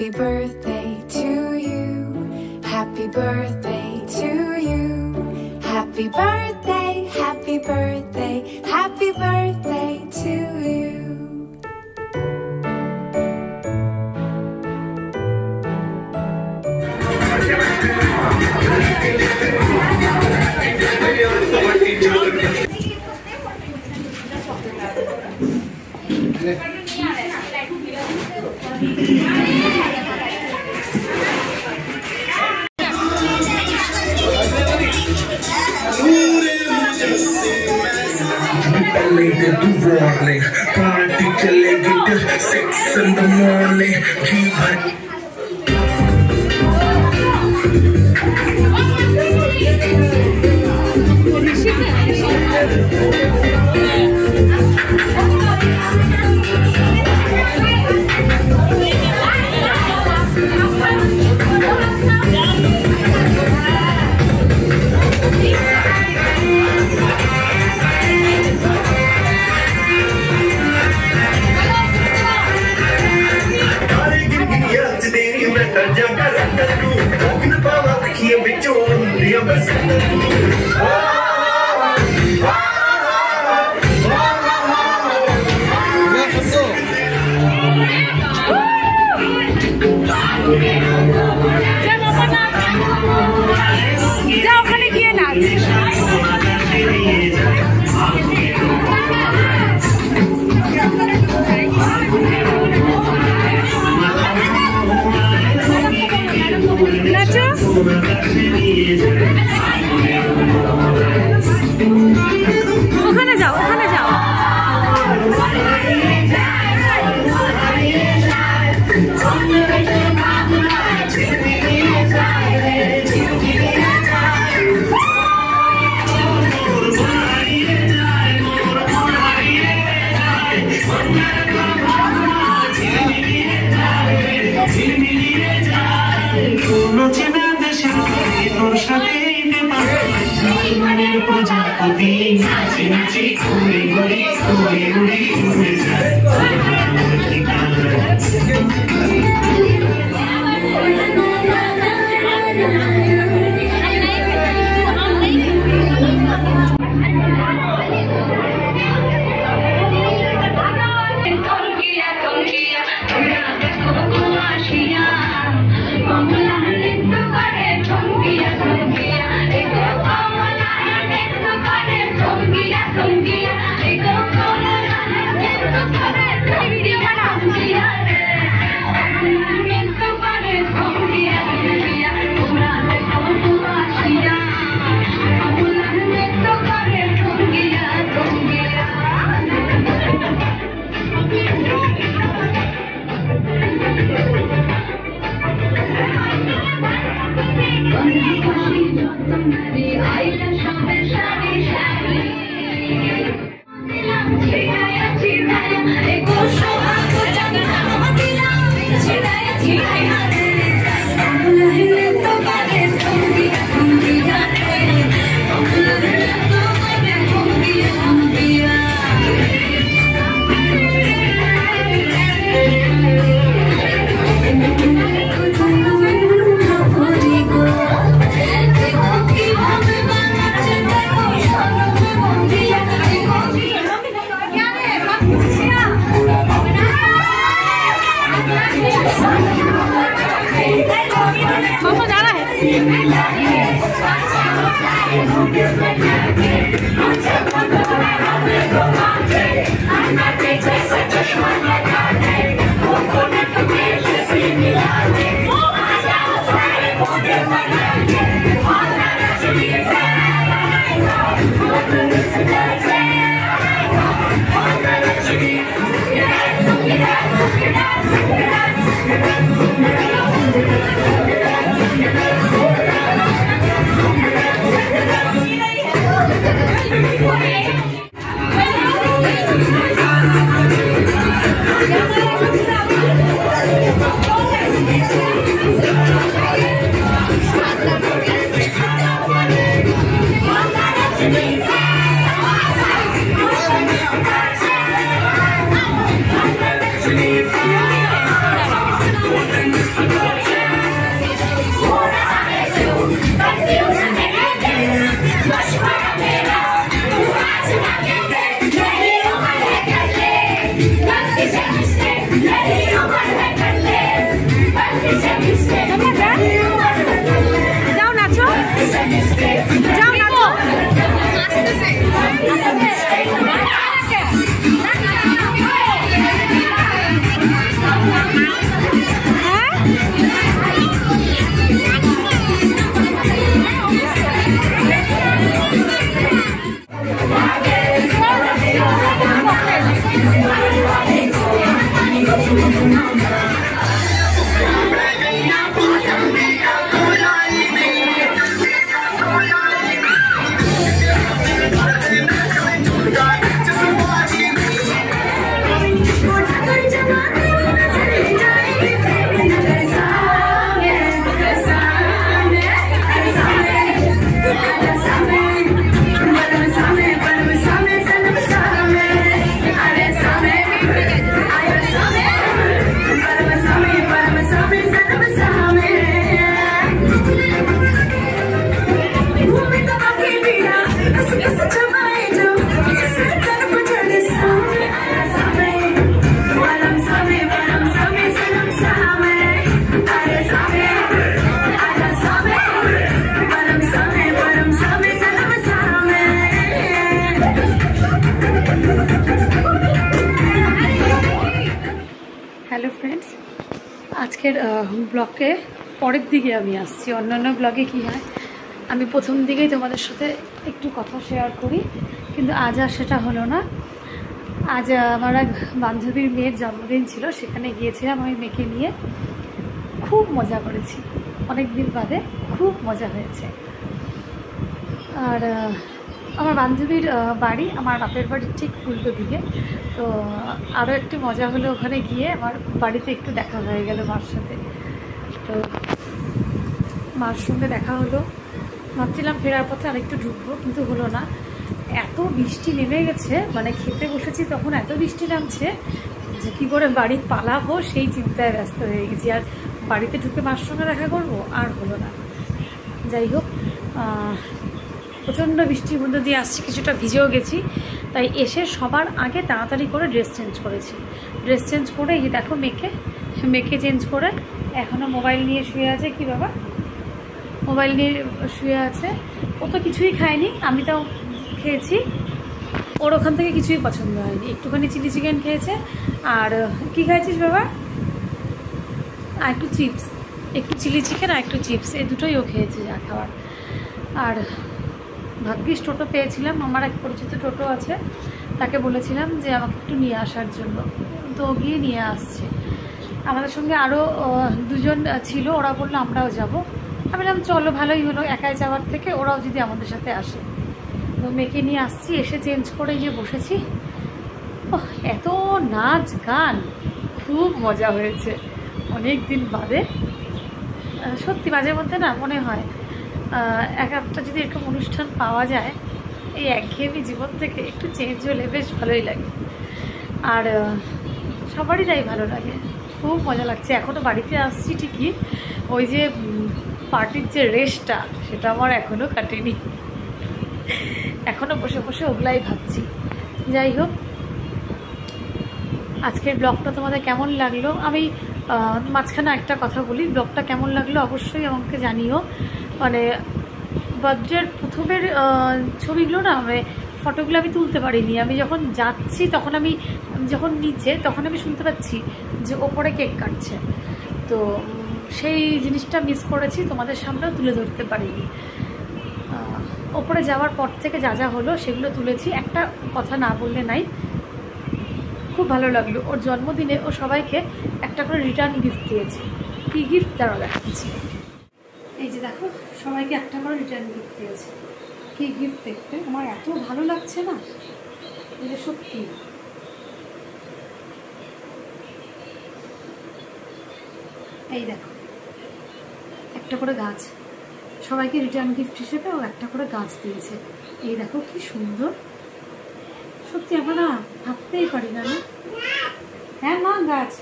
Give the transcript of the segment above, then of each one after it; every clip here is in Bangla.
Happy birthday to you. Happy birthday to you. Happy birthday, happy birthday, happy birthday to you. Warning, party chaleगी till 6 in the morning. ওখানে যাও, ওখানে যাও। যাও নাচো, যাও নাচো। হ্যালো ফ্রেন্ডস, আজকের ব্লগে পরের দিকে আমি আসছি। অন্যান্য ব্লগে কী হয়, আমি প্রথম দিকেই তোমাদের সাথে একটু কথা শেয়ার করি, কিন্তু আজ আর সেটা হলো না। আজ আমার এক বান্ধবীর মেয়ের জন্মদিন ছিল, সেখানে গিয়েছিলাম আমি মেয়েকে নিয়ে। খুব মজা করেছি, অনেক দিন বাদে খুব মজা হয়েছে। আর আমার বান্ধবীর বাড়ি আমার বাপের বাড়ির ঠিক উল্টো দিকে। তো আরও একটু মজা হলো, ওখানে গিয়ে আমার বাড়িতে একটু দেখা হয়ে গেল মার সাথে। তো মার সঙ্গে দেখা হলো, ভাবছিলাম ফেরার পথে আরেকটু ঢুকবো, কিন্তু হলো না। এত বৃষ্টি নেমে গেছে, মানে খেতে বসেছি তখন এত বৃষ্টি নামছে যে কী করে বাড়ি পালাবো সেই চিন্তায় ব্যস্ত হয়ে গেছি। আর বাড়িতে ঢুকে মার সঙ্গে দেখা করবো, আর হলো না। যাই হোক, প্রচণ্ড বৃষ্টির মধ্যে দিয়ে আসছি, কিছুটা ভিজেও গেছি। তাই এসে সবার আগে তাড়াতাড়ি করে ড্রেস চেঞ্জ করেছি। ড্রেস চেঞ্জ করে এই দেখো মেয়েকে চেঞ্জ করে এখনও মোবাইল নিয়ে শুয়ে আছে। কি বাবা, মোবাইল নিয়ে শুয়ে আছে। ও তো কিছুই খায়নি, আমি তাও খেয়েছি। ওর ওখান থেকে কিছুই পছন্দ হয়নি, একটুখানি চিলি চিকেন খেয়েছে। আর কি খাইছিস বাবা? আর একটু চিপস, একটু চিলি চিকেন আর একটু চিপস, এই দুটোই ও খেয়েছে যা খাবার। আর ভাগ্যিস টোটো পেয়েছিলাম, আমার এক পরিচিত টোটো আছে, তাকে বলেছিলাম যে আমাকে একটু নিয়ে আসার জন্য, তো গিয়ে নিয়ে আসছে। আমাদের সঙ্গে আরও দুজন ছিল, ওরা বললো আমরাও যাব। আমি বললাম চলো, ভালোই হলো, একাই যাওয়ার থেকে ওরাও যদি আমাদের সাথে আসে। তো মেয়েকে নিয়ে আসছি, এসে চেঞ্জ করে যে বসেছি। এত নাচ গান, খুব মজা হয়েছে অনেক দিন বাদে। সত্যি মাঝে মধ্যে না মনে হয় এক একটা যদি এরকম অনুষ্ঠান পাওয়া যায়, এই একঘেয়েমি জীবন থেকে একটু চেঞ্জ হলে বেশ ভালোই লাগে। আর সবারই তাই ভালো লাগে, খুব মজা লাগছে। এখনও বাড়িতে আসছি ঠিকই, ওই যে পার্টির যে রেশটা সেটা আমার এখনও কাটেনি, এখনও বসে বসে ওগুলাই ভাবছি। যাই হোক, আজকের ব্লগটা তোমাদের কেমন লাগলো, আমি মাঝখানে একটা কথা বলি, ব্লগটা কেমন লাগলো অবশ্যই আমাকে জানিও। মানে বার্থডের প্রথমের ছবিগুলো না, মানে ফটোগুলো আমি তুলতে পারিনি। আমি যখন যাচ্ছি তখন আমি যখন নিচে, তখন আমি শুনতে পাচ্ছি যে ওপরে কেক কাটছে। তো সেই জিনিসটা মিস করেছি, তোমাদের সামনেও তুলে ধরতে পারিনি। ওপরে যাওয়ার পর থেকে যা যা হলো সেগুলো তুলেছি। একটা কথা না বললে নাই, খুব ভালো লাগলো। ওর জন্মদিনে ও সবাইকে একটা করে রিটার্ন গিফট দিয়েছে। কী গিফট তারা দেখাচ্ছি, এই যে দেখো, সবাইকে একটা করে রিটার্ন গিফট দিয়েছে। কী গিফট দেখতে আমার এত ভালো লাগছে না, এটা সত্যি। এই দেখো, একটা করে গাছ, সবাইকে রিটার্ন গিফট হিসেবে ও একটা করে গাছ দিয়েছে। এই দেখো কি সুন্দর, সত্যি আমরা না ভাবতেই পারি না। হ্যাঁ মা, গাছ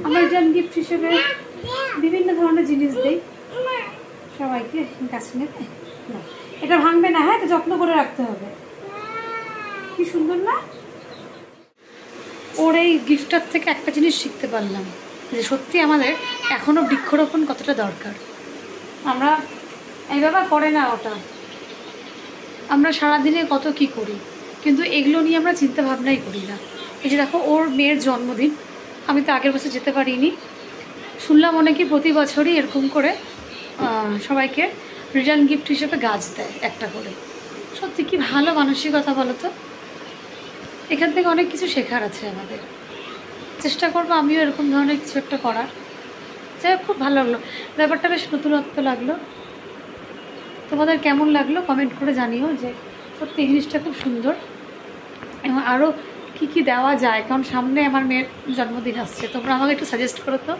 আমরা রিটার্ন গিফট হিসেবে বিভিন্ন ধরনের জিনিস দিই সবাইকে। গাছ নেবে না, এটা ভাঙবে না, হ্যাঁ, এটা যত্ন করে রাখতে হবে। কি সুন্দর না? ওর এই গিফটটার থেকে একটা জিনিস শিখতে পারলাম, যে সত্যি আমাদের এখনও বৃক্ষরোপণ কতটা দরকার। আমরা এই বাবা করে না ওটা, আমরা সারাদিনে কত কি করি, কিন্তু এগুলো নিয়ে আমরা চিন্তা ভাবনাই করি না। এই যে দেখো ওর মেয়ের জন্মদিন, আমি তো আগের বছর যেতে পারিনি। শুনলাম অনেকে প্রতি বছরই এরকম করে সবাইকে রিটার্ন গিফট হিসেবে গাছ দেয় একটা করে। সত্যি কি ভালো মানসিকতা বলো তো। এখান থেকে অনেক কিছু শেখার আছে আমাদের। চেষ্টা করবো আমিও এরকম ধরনের কিছু একটা করার। যাই হোক, খুব ভালো লাগলো ব্যাপারটা, বেশ নতুনত্ব লাগলো। তোমাদের কেমন লাগলো কমেন্ট করে জানিও, যে সত্যি এই জিনিসটা খুব সুন্দর। এবং আরও কী কী দেওয়া যায়, কারণ সামনে আমার মেয়ের জন্মদিন আসছে। তোমরা আমাকে একটু সাজেস্ট করো তো,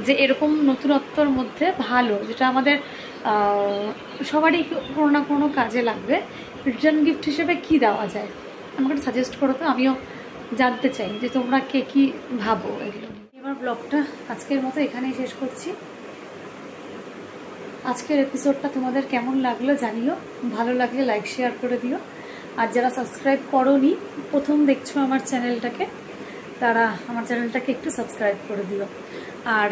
যে এরকম নতুনত্বর মধ্যে ভালো, যেটা আমাদের সবারই কোনো না কোনো কাজে লাগবে, রিটার্ন গিফট হিসেবে কী দেওয়া যায় আমাকে একটু সাজেস্ট করো তো। আমিও জানতে চাই যে তোমরা কে কী ভাবো এগুলো। এবার ব্লগটা আজকের মতো এখানেই শেষ করছি। আজকের এপিসোডটা তোমাদের কেমন লাগলো জানিও, ভালো লাগলে লাইক শেয়ার করে দিও। আর যারা সাবস্ক্রাইব করোনি, প্রথম দেখছো আমার চ্যানেলটাকে, তারা আমার চ্যানেলটাকে একটু সাবস্ক্রাইব করে দিও। আর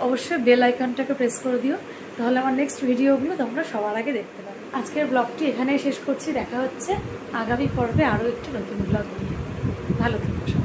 অবশ্যই বেল আইকনটাকে প্রেস করে দিও, তাহলে আমার নেক্সট ভিডিওগুলো তোমরা সবার আগে দেখতে পাবে। আজকের ব্লগটি এখানেই শেষ করছি। দেখা হচ্ছে আগামী পর্বে আরও একটি নতুন ব্লগ নিয়ে। ভালো থেকো।